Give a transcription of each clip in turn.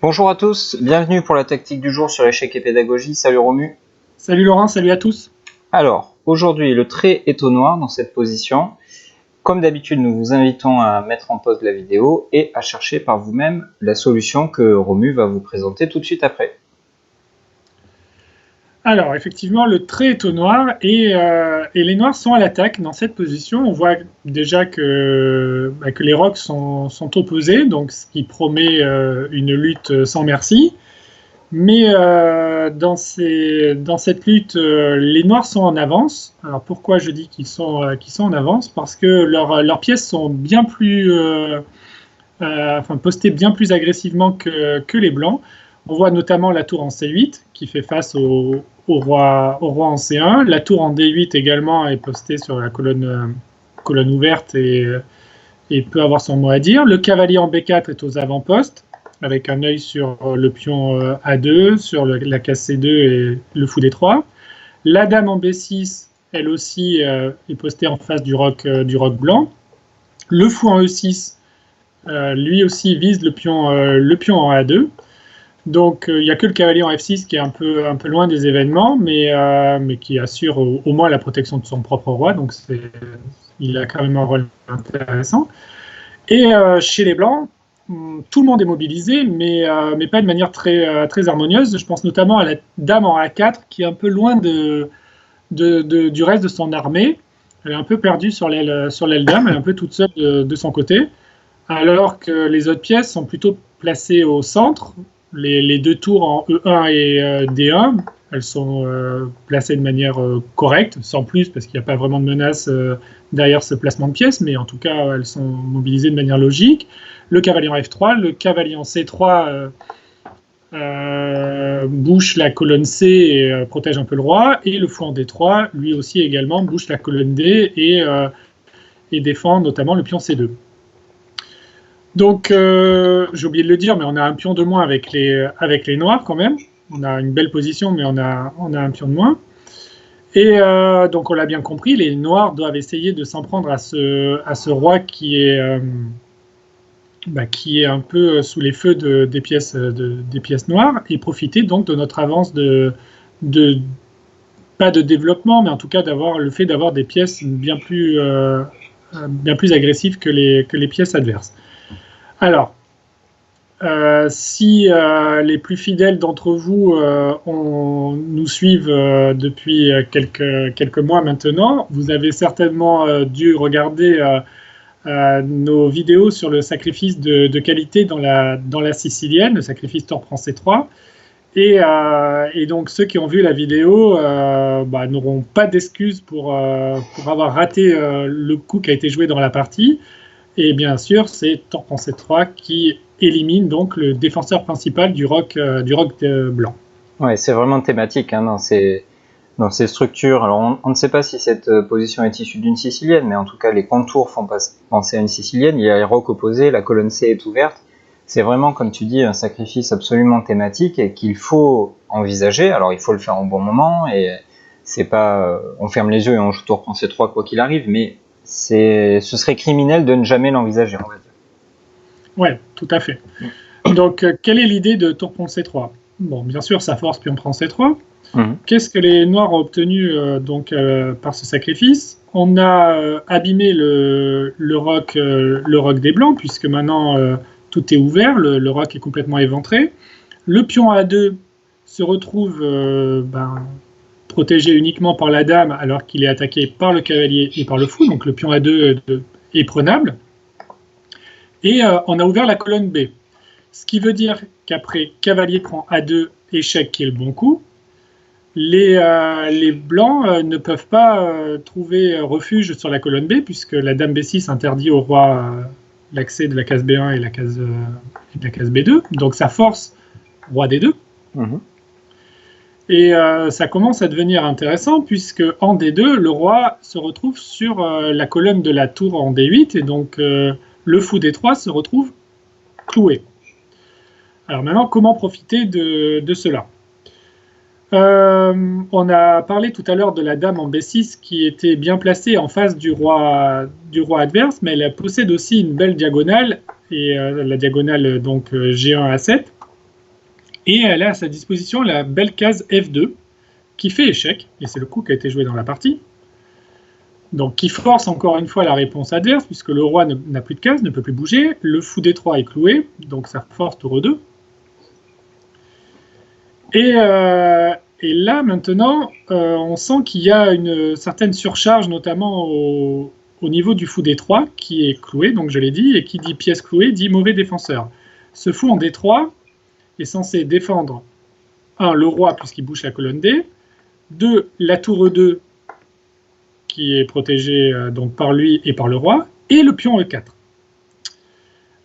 Bonjour à tous, bienvenue pour la tactique du jour sur échec et pédagogie. Salut Romu. Salut Laurent, salut à tous. Alors, aujourd'hui, le trait est au noir dans cette position. Comme d'habitude, nous vous invitons à mettre en pause la vidéo et à chercher par vous-même la solution que Romu va vous présenter tout de suite après. Alors, effectivement, le trait est au noir et les noirs sont à l'attaque dans cette position. On voit déjà que les rocs sont opposés, donc ce qui promet une lutte sans merci. Mais dans cette lutte, les noirs sont en avance. Alors pourquoi je dis qu'ils sont en avance? Parce que leurs pièces sont bien plus, postées bien plus agressivement que les blancs. On voit notamment la tour en C8 qui fait face au roi en C1. La tour en D8 également est postée sur la colonne ouverte et peut avoir son mot à dire. Le cavalier en B4 est aux avant-postes, avec un œil sur le pion A2, sur la case C2 et le fou D3. La dame en B6, elle aussi, est postée en face du roc blanc. Le fou en E6, lui aussi vise le pion en A2. Donc il n'y a que le cavalier en F6 qui est un peu loin des événements, mais qui assure au moins la protection de son propre roi, donc il a quand même un rôle intéressant. Et chez les blancs, tout le monde est mobilisé, mais pas de manière très harmonieuse. Je pense notamment à la dame en A4 qui est un peu loin du reste de son armée. Elle est un peu perdue sur l'aile dame, elle est un peu toute seule de son côté, alors que les autres pièces sont plutôt placées au centre. Les deux tours en E1 et D1, elles sont placées de manière correcte, sans plus, parce qu'il n'y a pas vraiment de menace derrière ce placement de pièces, mais en tout cas, elles sont mobilisées de manière logique. Le cavalier en F3, le cavalier en C3 bouche la colonne C et protège un peu le roi, et le fou en D3, lui aussi également, bouche la colonne D et défend notamment le pion C2. Donc, j'ai oublié de le dire, mais on a un pion de moins avec les noirs quand même. On a une belle position, mais on a un pion de moins. Et donc, on l'a bien compris, les noirs doivent essayer de s'en prendre à ce roi qui est un peu sous les feux des pièces noires et profiter donc de notre avance pas de développement, mais en tout cas d'avoir des pièces bien plus agressives que les pièces adverses. Alors, si les plus fidèles d'entre vous nous suivent depuis quelques mois maintenant, vous avez certainement dû regarder nos vidéos sur le sacrifice de qualité dans la sicilienne, le sacrifice Tor prend C3. Et donc ceux qui ont vu la vidéo n'auront pas d'excuses pour avoir raté le coup qui a été joué dans la partie. Et bien sûr, c'est Tor prend C3 qui élimine donc le défenseur principal du roc blanc. Ouais, c'est vraiment thématique dans ces structures. Alors on ne sait pas si cette position est issue d'une sicilienne, mais en tout cas les contours font penser à une sicilienne. Il y a les rocs opposés, la colonne C est ouverte. C'est vraiment, comme tu dis, un sacrifice absolument thématique et qu'il faut envisager. Alors il faut le faire au bon moment et c'est pas on ferme les yeux et on joue Tour prend C3 quoi qu'il arrive, mais ce serait criminel de ne jamais l'envisager, on va dire. Ouais, tout à fait. Donc, quelle est l'idée de Tour prend C3 ? Bon, bien sûr, ça force pion prend C3. Qu'est-ce que les noirs ont obtenu par ce sacrifice ? On a abîmé le roc des blancs, puisque maintenant tout est ouvert, le roc est complètement éventré. Le pion A2 se retrouve protégé uniquement par la dame, alors qu'il est attaqué par le cavalier et par le fou, donc le pion A2 est prenable. Et on a ouvert la colonne B. Ce qui veut dire qu'après cavalier prend A2, échec qui est le bon coup, les blancs ne peuvent pas trouver refuge sur la colonne B, puisque la dame B6 interdit au roi l'accès de la case B1 et de la case B2. Donc ça force roi D2. Et ça commence à devenir intéressant, puisque en D2, le roi se retrouve sur la colonne de la tour en D8, et donc le fou D3 se retrouve cloué. Alors maintenant, comment profiter de cela ? On a parlé tout à l'heure de la dame en B6 qui était bien placée en face du roi adverse, mais elle possède aussi une belle diagonale, et la diagonale donc G1 A7, Et elle a à sa disposition la belle case F2 qui fait échec, et c'est le coup qui a été joué dans la partie. Donc qui force encore une fois la réponse adverse, puisque le roi n'a plus de case, ne peut plus bouger, le fou d3 est cloué, donc ça force tour E2. Et là maintenant, on sent qu'il y a une certaine surcharge, notamment au niveau du fou d3, qui est cloué, donc je l'ai dit, et qui dit pièce clouée, dit mauvais défenseur. Ce fou en d3 est censé défendre, 1, le roi, puisqu'il bouge la colonne D, 2, la tour E2, qui est protégée donc par lui et par le roi, et le pion E4.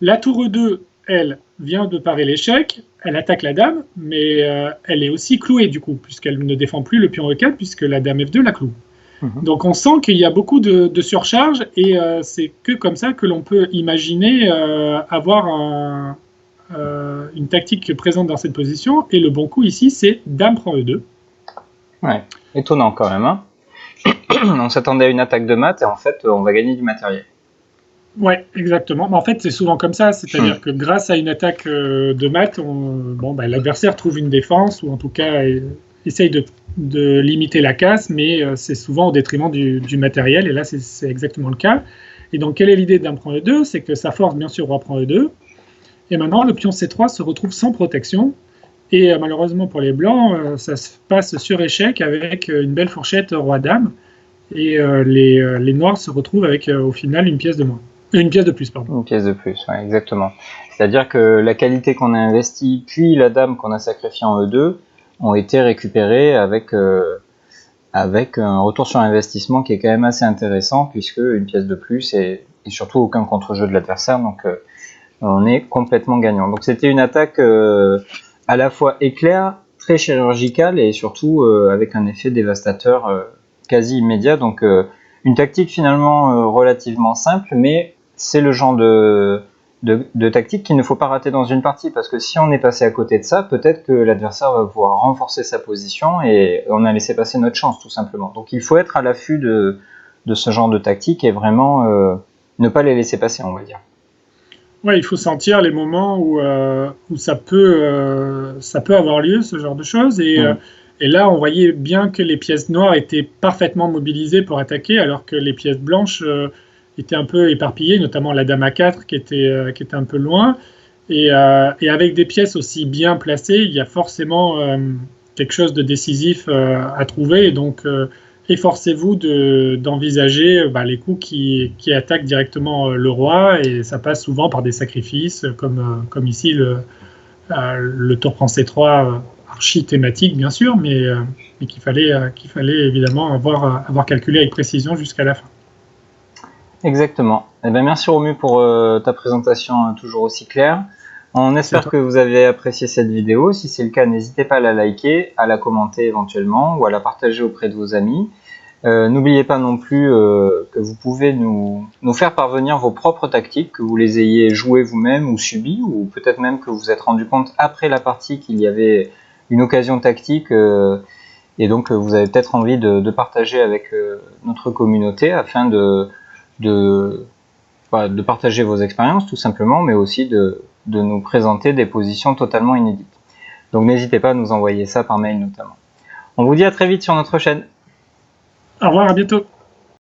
La tour E2, elle, vient de parer l'échec, elle attaque la dame, mais elle est aussi clouée du coup, puisqu'elle ne défend plus le pion E4, puisque la dame F2 la cloue. Donc on sent qu'il y a beaucoup de surcharge, et c'est que comme ça que l'on peut imaginer avoir une tactique présente dans cette position, et le bon coup ici, c'est dame prend E2. Ouais, étonnant quand même, hein. On s'attendait à une attaque de mat, et en fait, on va gagner du matériel. Ouais, exactement. Mais en fait, c'est souvent comme ça, c'est-à-dire que grâce à une attaque de mat, l'adversaire trouve une défense, ou en tout cas essaye de limiter la casse, mais c'est souvent au détriment du matériel, et là c'est exactement le cas. Et donc quelle est l'idée d'un prend E2? C'est que ça force bien sûr roi prend E2, et maintenant le pion C3 se retrouve sans protection, et malheureusement pour les blancs, ça se passe sur échec avec une belle fourchette roi-dame, et les noirs se retrouvent avec au final une pièce de moins. Une pièce de plus, pardon. Une pièce de plus, ouais, exactement. C'est-à-dire que la qualité qu'on a investie, puis la dame qu'on a sacrifiée en E2, ont été récupérées avec un retour sur investissement qui est quand même assez intéressant, puisque une pièce de plus et surtout aucun contre-jeu de l'adversaire, donc on est complètement gagnant. Donc c'était une attaque à la fois éclair, très chirurgicale, et surtout avec un effet dévastateur quasi immédiat. Donc une tactique finalement relativement simple, mais c'est le genre de tactique qu'il ne faut pas rater dans une partie, parce que si on est passé à côté de ça, peut-être que l'adversaire va pouvoir renforcer sa position et on a laissé passer notre chance tout simplement. Donc il faut être à l'affût de ce genre de tactique et vraiment ne pas les laisser passer, on va dire. Ouais, il faut sentir les moments où ça peut avoir lieu, ce genre de choses, et là on voyait bien que les pièces noires étaient parfaitement mobilisées pour attaquer, alors que les pièces blanches étaient un peu éparpillées, notamment la dame A4 qui était un peu loin, et avec des pièces aussi bien placées, il y a forcément quelque chose de décisif à trouver, et donc efforcez-vous d'envisager les coups qui attaquent directement le roi, et ça passe souvent par des sacrifices, comme ici le tour prend C3 archi thématique bien sûr, mais qu'il fallait évidemment avoir calculé avec précision jusqu'à la fin. Exactement. Eh bien, merci Romu pour ta présentation toujours aussi claire. On espère que vous avez apprécié cette vidéo. Si c'est le cas, n'hésitez pas à la liker, à la commenter éventuellement ou à la partager auprès de vos amis. N'oubliez pas non plus que vous pouvez nous faire parvenir vos propres tactiques, que vous les ayez jouées vous-même ou subies, ou peut-être même que vous vous êtes rendu compte après la partie qu'il y avait une occasion tactique et donc vous avez peut-être envie de partager avec notre communauté afin de partager vos expériences tout simplement, mais aussi de nous présenter des positions totalement inédites. Donc n'hésitez pas à nous envoyer ça par mail notamment. On vous dit à très vite sur notre chaîne. Au revoir, à bientôt.